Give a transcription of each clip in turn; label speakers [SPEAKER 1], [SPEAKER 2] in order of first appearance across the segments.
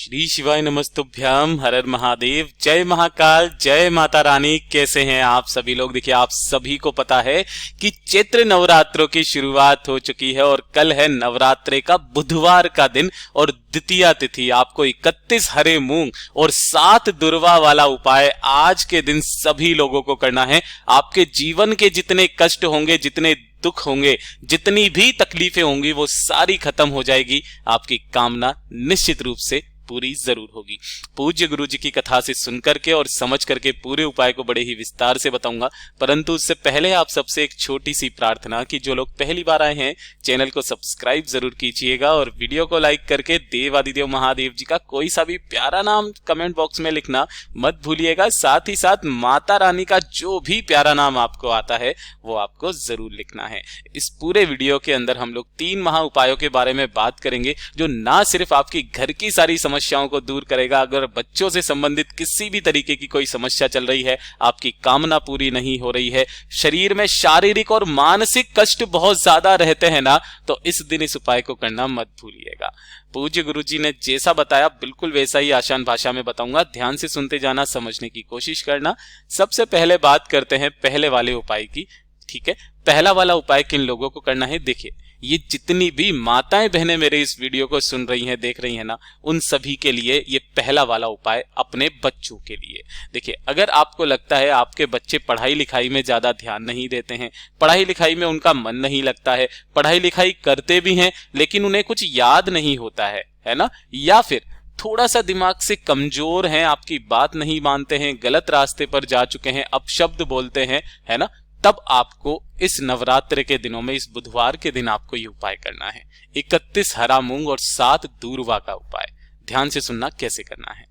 [SPEAKER 1] श्री शिवाय नमस्तुभ्यम, हर हर महादेव, जय महाकाल, जय माता रानी। कैसे हैं आप सभी लोग? देखिए, आप सभी को पता है कि चैत्र नवरात्रों की शुरुआत हो चुकी है और कल है नवरात्रे का बुधवार का दिन और द्वितीया तिथि। आपको 31 हरे मूंग और 7 दुर्वा वाला उपाय आज के दिन सभी लोगों को करना है। आपके जीवन के जितने कष्ट होंगे, जितने दुख होंगे, जितनी भी तकलीफें होंगी, वो सारी खत्म हो जाएगी। आपकी कामना निश्चित रूप से पूरी जरूर होगी। पूज्य गुरु जी की कथा से सुनकर के और समझ करके पूरे उपाय को बड़े ही विस्तार से बताऊंगा, परंतु उससे पहले आप सबसे एक छोटी सी प्रार्थना कि जो लोग पहली बार आए हैं चैनल को सब्सक्राइब जरूर कीजिएगा और वीडियो को लाइक करके देवादिदेव महादेव जी का कोई सा भी प्यारा नाम कमेंट बॉक्स में लिखना मत भूलिएगा। साथ ही साथ माता रानी का जो भी प्यारा नाम आपको आता है वो आपको जरूर लिखना है। इस पूरे वीडियो के अंदर हम लोग 3 महा उपायों के बारे में बात करेंगे जो ना सिर्फ आपकी घर की सारी समस्याओं को दूर करेगा, अगर बच्चों से संबंधित किसी भी तरीके की कोई समस्या चल रही है, आपकी कामना पूरी नहीं हो रही है, शरीर में शारीरिक और मानसिक कष्ट बहुत ज्यादा रहते हैं ना, तो इस दिन इस उपाय को करना मत भूलिएगा। पूज्य गुरु जी ने जैसा बताया बिल्कुल वैसा ही आसान भाषा में बताऊंगा। ध्यान से सुनते जाना, समझने की कोशिश करना। सबसे पहले बात करते हैं पहले वाले उपाय की। ठीक है, पहला वाला उपाय किन लोगों को करना है? देखिए, ये जितनी भी माताएं बहनें मेरे इस वीडियो को सुन रही हैं, देख रही हैं ना, उन सभी के लिए ये पहला वाला उपाय अपने बच्चों के लिए। देखिए, अगर आपको लगता है आपके बच्चे पढ़ाई लिखाई में ज्यादा ध्यान नहीं देते हैं, पढ़ाई लिखाई में उनका मन नहीं लगता है, पढ़ाई लिखाई करते भी हैं लेकिन उन्हें कुछ याद नहीं होता है ना, या फिर थोड़ा सा दिमाग से कमजोर हैं, आपकी बात नहीं मानते हैं, गलत रास्ते पर जा चुके हैं, अपशब्द बोलते हैं, है ना, तब आपको इस नवरात्र के दिनों में, इस बुधवार के दिन आपको ये उपाय करना है। 31 हरा मूंग और 7 दूर्वा का उपाय। ध्यान से सुनना कैसे करना है।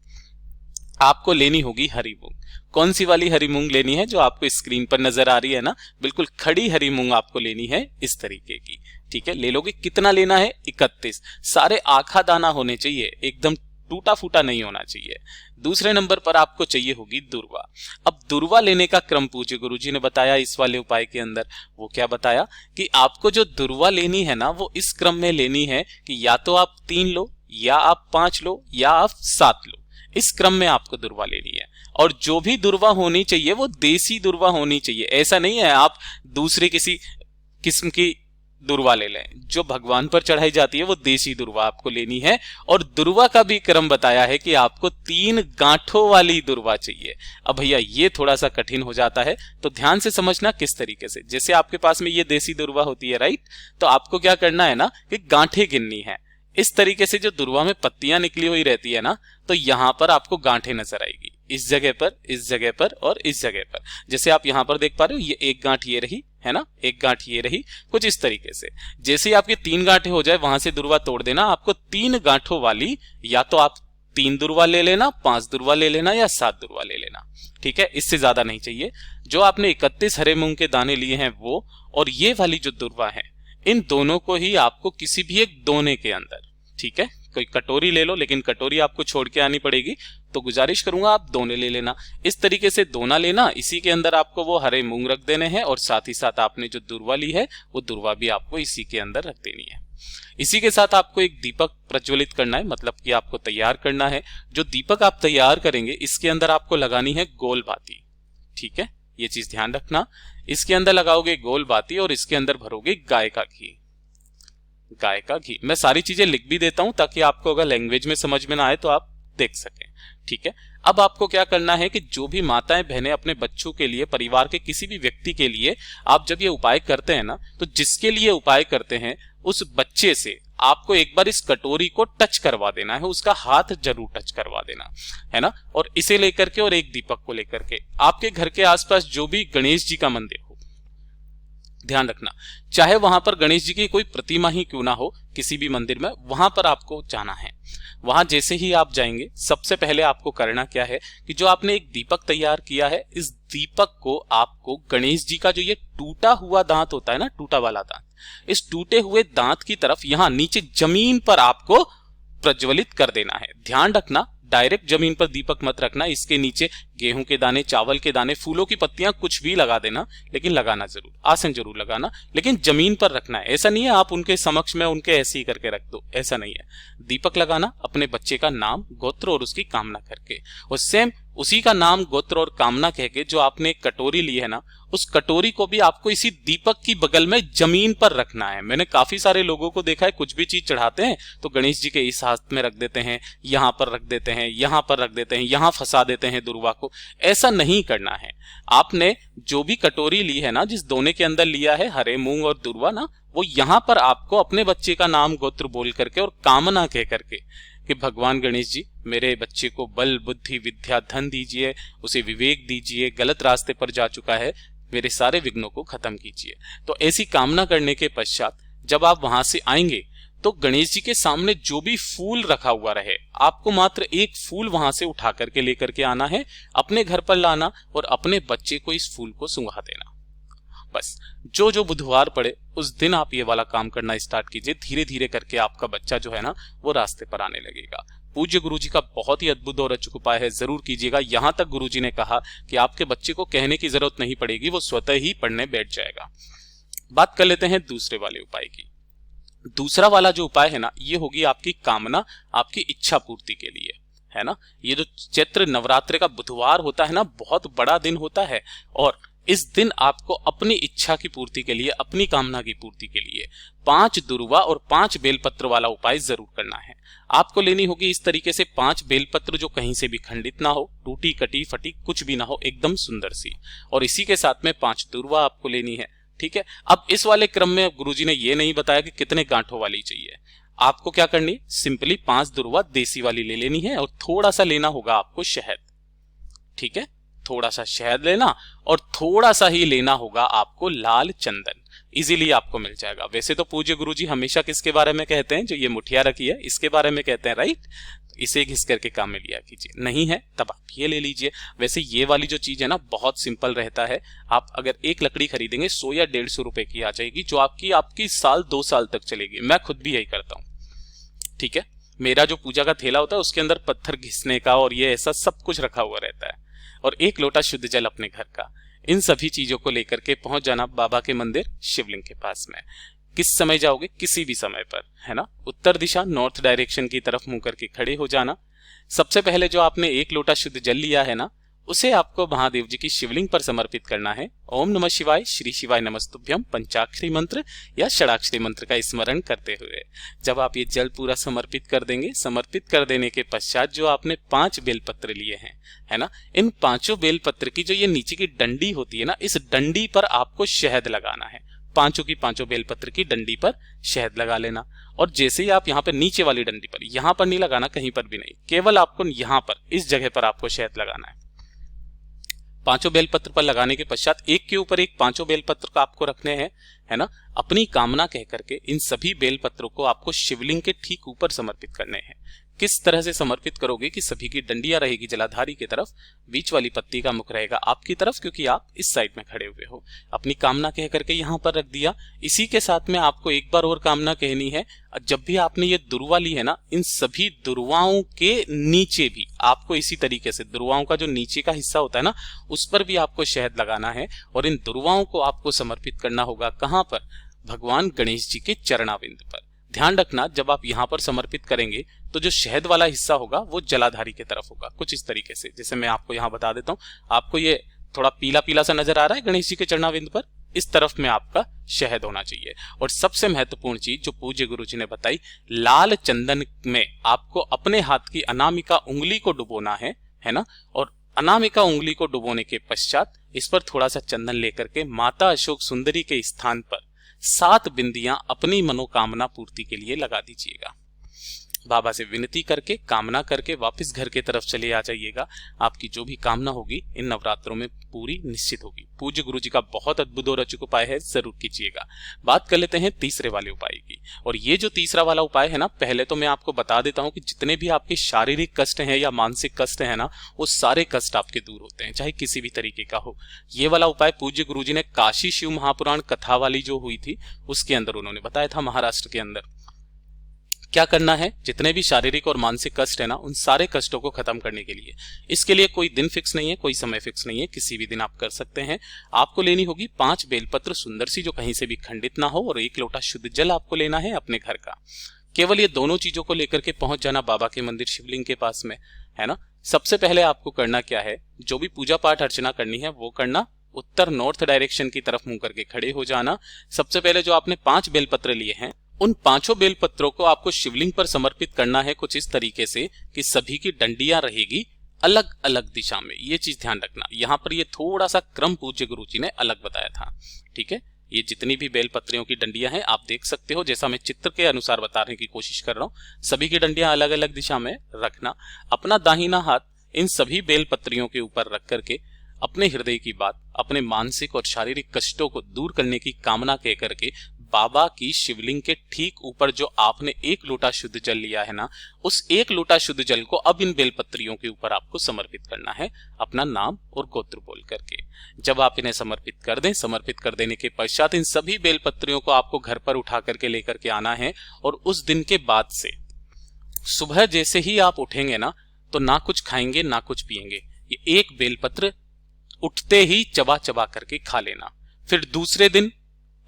[SPEAKER 1] आपको लेनी होगी हरी मूंग। कौन सी वाली हरी मूंग लेनी है? जो आपको स्क्रीन पर नजर आ रही है ना, बिल्कुल खड़ी हरी मूंग आपको लेनी है, इस तरीके की। ठीक है, ले लोगे। कितना लेना है? 31। सारे आखा दाना होने चाहिए, एकदम टूटा फूटा नहीं होना चाहिए। दूसरे नंबर पर आपको चाहिए होगी दुर्वा। अब दुर्वा लेने का क्रम पूज्य गुरुजी ने बताया इस वाले उपाय के अंदर। वो क्या बताया कि आपको जो दुर्वा लेनी है ना, वो इस क्रम में लेनी है कि या तो आप 3 लो, या आप 5 लो, या आप 7 लो। इस क्रम में आपको दुर्वा लेनी है। और जो भी दुर्वा होनी चाहिए वो देसी दुर्वा होनी चाहिए। ऐसा नहीं है आप दूसरे किसी किस्म की दुर्वा ले लें। जो भगवान पर चढ़ाई जाती है वो देसी दुर्वा आपको लेनी है। और दुर्वा का भी क्रम बताया है कि आपको 3 गांठों वाली दुर्वा चाहिए। अब भैया ये थोड़ा सा कठिन हो जाता है, तो ध्यान से समझना किस तरीके से। जैसे आपके पास में ये देसी दुर्वा होती है, राइट, तो आपको क्या करना है ना कि गांठें गिननी है। इस तरीके से जो दुर्वा में पत्तियां निकली हुई रहती है ना, तो यहां पर आपको गांठें नजर आएगी, इस जगह पर, इस जगह पर और इस जगह पर। जैसे आप यहां पर देख पा रहे हो, ये एक गांठ ये रही, है ना, एक गांठ ये रही, कुछ इस तरीके से। जैसे ही आपकी 3 गांठें हो जाए, वहां से दुर्वा तोड़ देना। आपको 3 गांठों वाली, या तो आप 3 दुर्वा ले लेना, 5 दुर्वा ले लेना, या 7 दुर्वा ले लेना। ठीक है, इससे ज्यादा नहीं चाहिए। जो आपने 31 हरे मूंग के दाने लिए हैं वो, और ये वाली जो दुर्वा है, इन दोनों को ही आपको किसी भी एक दोने के अंदर, ठीक है, कोई कटोरी ले लो, लेकिन कटोरी आपको छोड़ के आनी पड़ेगी, तो गुजारिश करूंगा आप दोने ले लेना। इस तरीके से दोना लेना, इसी के अंदर आपको वो हरे मूंग रख देने हैं और साथ ही साथ आपने जो दुर्वा ली है वो दुर्वा भी आपको इसी के अंदर रख देनी है। इसी के साथ आपको एक दीपक प्रज्वलित करना है, मतलब कि आपको तैयार करना है। जो दीपक आप तैयार करेंगे, इसके अंदर आपको लगानी है गोल बाती। ठीक है, ये चीज ध्यान रखना। इसके अंदर लगाओगे गोल बाती और इसके अंदर भरोगे गाय का घी। गाय का घी, मैं सारी चीजें लिख भी देता हूं ताकि आपको अगर लैंग्वेज में समझ में ना आए तो आप देख सकें। ठीक है, अब आपको क्या करना है कि जो भी माताएं बहनें अपने बच्चों के लिए, परिवार के किसी भी व्यक्ति के लिए आप जब ये उपाय करते हैं ना, तो जिसके लिए उपाय करते हैं उस बच्चे से आपको एक बार इस कटोरी को टच करवा देना है, उसका हाथ जरूर टच करवा देना है ना। और इसे लेकर के और एक दीपक को लेकर के आपके घर के आसपास जो भी गणेश जी का मंदिर हो, ध्यान रखना, चाहे वहां पर गणेश जी की कोई प्रतिमा ही क्यों ना हो, किसी भी मंदिर में, वहां पर आपको जाना है। वहां जैसे ही आप जाएंगे, सबसे पहले आपको करना क्या है कि जो आपने एक दीपक तैयार किया है, इस दीपक को आपको गणेश जी का जो ये टूटा हुआ दांत होता है ना, टूटा वाला दांत, इस टूटे हुए दांत की तरफ यहां नीचे जमीन पर आपको प्रज्वलित कर देना है। ध्यान रखना, डायरेक्ट जमीन पर दीपक मत रखना, इसके नीचे गेहूं के दाने, चावल के दाने, फूलों की पत्तियां कुछ भी लगा देना, लेकिन लगाना जरूर, आसन जरूर लगाना, लेकिन जमीन पर रखना है। ऐसा नहीं है आप उनके समक्ष में उनके ऐसे ही करके रख दो, ऐसा नहीं है। दीपक लगाना अपने बच्चे का नाम, गोत्र और उसकी कामना करके, और सेम उसी का नाम, गोत्र और कामना कह के जो आपने एक कटोरी ली है ना, उस कटोरी को भी आपको इसी दीपक की बगल में जमीन पर रखना है। मैंने काफी सारे लोगों को देखा है, कुछ भी चीज चढ़ाते हैं तो गणेश जी के इस हाथ में रख देते हैं, यहां पर रख देते हैं, यहां पर रख देते हैं, यहां फंसा देते हैं दुर्वा को। ऐसा नहीं करना है। आपने जो भी कटोरी ली है ना, जिस दोने के अंदर लिया है हरे मूंग और दुर्वा ना, वो यहां पर आपको अपने बच्चे का नाम, गोत्र बोल करके और कामना कह करके कि भगवान गणेश जी मेरे बच्चे को बल, बुद्धि, विद्या, धन दीजिए, उसे विवेक दीजिए, गलत रास्ते पर जा चुका है, मेरे सारे विघ्नों को खत्म कीजिए। तो ऐसी कामना करने के पश्चात जब आप वहां से आएंगे तो गणेश जी के सामने जो भी फूल रखा हुआ रहे, आपको मात्र एक फूल वहां से उठा करके लेकर के आना है, अपने घर पर लाना और अपने बच्चे को इस फूल को सुंघा देना। बस जो जो बुधवार पड़े उस दिन आप ये वाला काम करना स्टार्ट कीजिए। धीरे धीरे करके आपका बच्चा जो है ना, वो रास्ते पर आने लगेगा। पूज्य गुरुजी का बहुत ही अद्भुत और अचूक उपाय है, जरूर कीजिएगा। यहां तक गुरुजी ने कहा कि आपके बच्चे को कहने की जरूरत नहीं पड़ेगी, वो स्वतः ही पढ़ने बैठ जाएगा। बात कर लेते हैं दूसरे वाले उपाय की। दूसरा वाला जो उपाय है ना, ये होगी आपकी कामना, आपकी इच्छा पूर्ति के लिए, है ना। ये जो चैत्र नवरात्र का बुधवार होता है ना, बहुत बड़ा दिन होता है, और इस दिन आपको अपनी इच्छा की पूर्ति के लिए, अपनी कामना की पूर्ति के लिए 5 दुर्वा और 5 बेलपत्र वाला उपाय जरूर करना है। आपको लेनी होगी इस तरीके से 5 बेलपत्र जो कहीं से भी खंडित ना हो, टूटी कटी फटी कुछ भी ना हो, एकदम सुंदर सी, और इसी के साथ में 5 दुर्वा आपको लेनी है। ठीक है। अब इस वाले क्रम में गुरुजी ने ये नहीं बताया कि कितने गांठों वाली चाहिए। आपको क्या करनी, सिंपली 5 दुर्वा देसी वाली ले लेनी है, और थोड़ा सा लेना होगा आपको शहद। ठीक है, थोड़ा सा शहद लेना, और थोड़ा सा ही लेना होगा आपको लाल चंदन। इजीली आपको मिल जाएगा। वैसे तो पूज्य गुरुजी हमेशा किसके बारे में कहते हैं, जो ये मुठिया रखी है इसके बारे में कहते हैं, राइट। इसे घिस करके काम में लिया कीजिए, नहीं है तब आप ये ले लीजिए। वैसे ये वाली जो चीज है ना, बहुत सिंपल रहता है। आप अगर एक लकड़ी खरीदेंगे 100 या 150 रुपए की आ जाएगी, जो आपकी साल 2 साल तक चलेगी। मैं खुद भी यही करता हूँ। ठीक है, मेरा जो पूजा का थैला होता है उसके अंदर पत्थर घिसने का और ये ऐसा सब कुछ रखा हुआ रहता है, और 1 लोटा शुद्ध जल अपने घर का। इन सभी चीजों को लेकर के पहुंच जाना बाबा के मंदिर शिवलिंग के पास में। किस समय जाओगे, किसी भी समय पर, है ना। उत्तर दिशा, नॉर्थ डायरेक्शन की तरफ मुंह करके खड़े हो जाना। सबसे पहले जो आपने 1 लोटा शुद्ध जल लिया है ना, उसे आपको महादेव जी की शिवलिंग पर समर्पित करना है। ओम नमः शिवाय, श्री शिवाय नमस्तुभ्यम पंचाक्षरी मंत्र या षडाक्षरी मंत्र का स्मरण करते हुए जब आप ये जल पूरा समर्पित कर देंगे, समर्पित कर देने के पश्चात जो आपने 5 बेलपत्र लिए हैं, है ना, इन 5 बेलपत्र की जो ये नीचे की डंडी होती है ना, इस डंडी पर आपको शहद लगाना है। 5 बेलपत्र की डंडी पर शहद लगा लेना, और जैसे ही आप यहाँ पर नीचे वाली डंडी पर, यहाँ पर नहीं लगाना, कहीं पर भी नहीं, केवल आपको यहाँ पर इस जगह पर आपको शहद लगाना है। 5 बेलपत्र पर लगाने के पश्चात एक के ऊपर एक 5 बेलपत्र को आपको रखने हैं, है ना। अपनी कामना कह करके इन सभी बेलपत्रों को आपको शिवलिंग के ठीक ऊपर समर्पित करने हैं। किस तरह से समर्पित करोगे कि सभी की डंडियां रहेगी जलाधारी की तरफ, बीच वाली पत्ती का मुख रहेगा आपकी तरफ, क्योंकि आप इस साइड में खड़े हुए हो। अपनी कामना कह करके यहां पर रख दिया। इसी के साथ में आपको एक बार और कामना कहनी है। जब भी आपने ये दुर्वा ली है ना, इन सभी दुर्वाओं के नीचे भी आपको इसी तरीके से, दुर्वाओं का जो नीचे का हिस्सा होता है ना, उस पर भी आपको शहद लगाना है, और इन दुर्वाओं को आपको समर्पित करना होगा कहां पर, भगवान गणेश जी के चरणाविंद पर। ध्यान रखना, जब आप यहां पर समर्पित करेंगे तो जो शहद वाला हिस्सा होगा वो जलाधारी की तरफ होगा, कुछ इस तरीके से। जैसे मैं आपको यहां बता देता हूं, आपको ये थोड़ा पीला पीला सा नजर आ रहा है गणेश जी के चरणाविंद पर, इस तरफ में आपका शहद होना चाहिए। और सबसे महत्वपूर्ण चीज जो पूज्य गुरु जी ने बताई, लाल चंदन में आपको अपने हाथ की अनामिका उंगली को डुबोना है ना, और अनामिका उंगली को डुबोने के पश्चात इस पर थोड़ा सा चंदन लेकर के माता अशोक सुंदरी के स्थान पर 7 बिंदियां अपनी मनोकामना पूर्ति के लिए लगा दीजिएगा। बाबा से विनती करके, कामना करके वापस घर की तरफ चले आ जाइएगा। आपकी जो भी कामना होगी इन नवरात्रों में पूरी निश्चित होगी। पूज्य गुरु जी का बहुत अद्भुत और अचूक उपाय है, जरूर कीजिएगा। बात कर लेते हैं तीसरे वाले उपाय की। और ये जो तीसरा वाला उपाय है ना, पहले तो मैं आपको बता देता हूं कि जितने भी आपके शारीरिक कष्ट हैं या मानसिक कष्ट है ना, वो सारे कष्ट आपके दूर होते हैं, चाहे किसी भी तरीके का हो। ये वाला उपाय पूज्य गुरु जी ने काशी शिव महापुराण कथा वाली जो हुई थी उसके अंदर उन्होंने बताया था, महाराष्ट्र के अंदर। क्या करना है, जितने भी शारीरिक और मानसिक कष्ट है ना, उन सारे कष्टों को खत्म करने के लिए इसके लिए कोई दिन फिक्स नहीं है, कोई समय फिक्स नहीं है, किसी भी दिन आप कर सकते हैं। आपको लेनी होगी 5 बेलपत्र सुंदर सी जो कहीं से भी खंडित ना हो, और 1 लोटा शुद्ध जल आपको लेना है अपने घर का। केवल ये दोनों चीजों को लेकर के पहुंच जाना बाबा के मंदिर शिवलिंग के पास में, है ना। सबसे पहले आपको करना क्या है, जो भी पूजा पाठ अर्चना करनी है वो करना उत्तर नॉर्थ डायरेक्शन की तरफ मुंह करके खड़े हो जाना। सबसे पहले जो आपने 5 बेलपत्र लिए हैं, उन 5 बेलपत्रों को आपको शिवलिंग पर समर्पित करना है कुछ इस तरीके से कि सभी की डंडियां रहेगी अलग अलग दिशा में। ये चीज ध्यान रखना, यहां पर ये थोड़ा सा क्रम पूज्य गुरु जी ने अलग बताया था, ठीक है। ये जितनी भी बेलपत्रियों की डंडियां हैं आप देख सकते हो, जैसा मैं चित्र के अनुसार बताने की कोशिश कर रहा हूं। सभी की डंडियां अलग अलग दिशा में रखना। अपना दाहिना हाथ इन सभी बेलपत्रियों के ऊपर रख करके अपने हृदय की बात, अपने मानसिक और शारीरिक कष्टों को दूर करने की कामना कह करके बाबा की शिवलिंग के ठीक ऊपर जो आपने 1 लोटा शुद्ध जल लिया है ना, उस 1 लोटा शुद्ध जल को अब इन बेलपत्रियों के ऊपर आपको समर्पित करना है अपना नाम और गोत्र बोल करके। जब आप इन्हें समर्पित कर दें, समर्पित कर देने के पश्चात इन सभी बेलपत्रियों को आपको घर पर उठा करके लेकर के आना है। और उस दिन के बाद से सुबह जैसे ही आप उठेंगे ना, तो ना कुछ खाएंगे ना कुछ पिएंगे। ये 1 बेलपत्र उठते ही चबा चबा करके खा लेना। फिर दूसरे दिन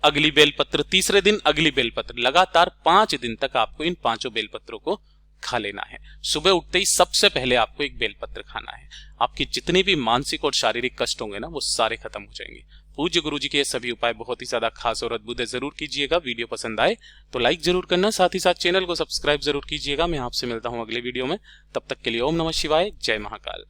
[SPEAKER 1] अगली बेलपत्र, तीसरे दिन अगली बेलपत्र, लगातार 5 दिन तक आपको इन 5 बेलपत्रों को खा लेना है। सुबह उठते ही सबसे पहले आपको 1 बेलपत्र खाना है। आपके जितने भी मानसिक और शारीरिक कष्ट होंगे ना, वो सारे खत्म हो जाएंगे। पूज्य गुरु जी के ये सभी उपाय बहुत ही ज्यादा खास और अद्भुत है, जरूर कीजिएगा। वीडियो पसंद आए तो लाइक जरूर करना, साथ ही साथ चैनल को सब्सक्राइब जरूर कीजिएगा। मैं आपसे मिलता हूं अगले वीडियो में, तब तक के लिए ओम नमः शिवाय, जय महाकाल।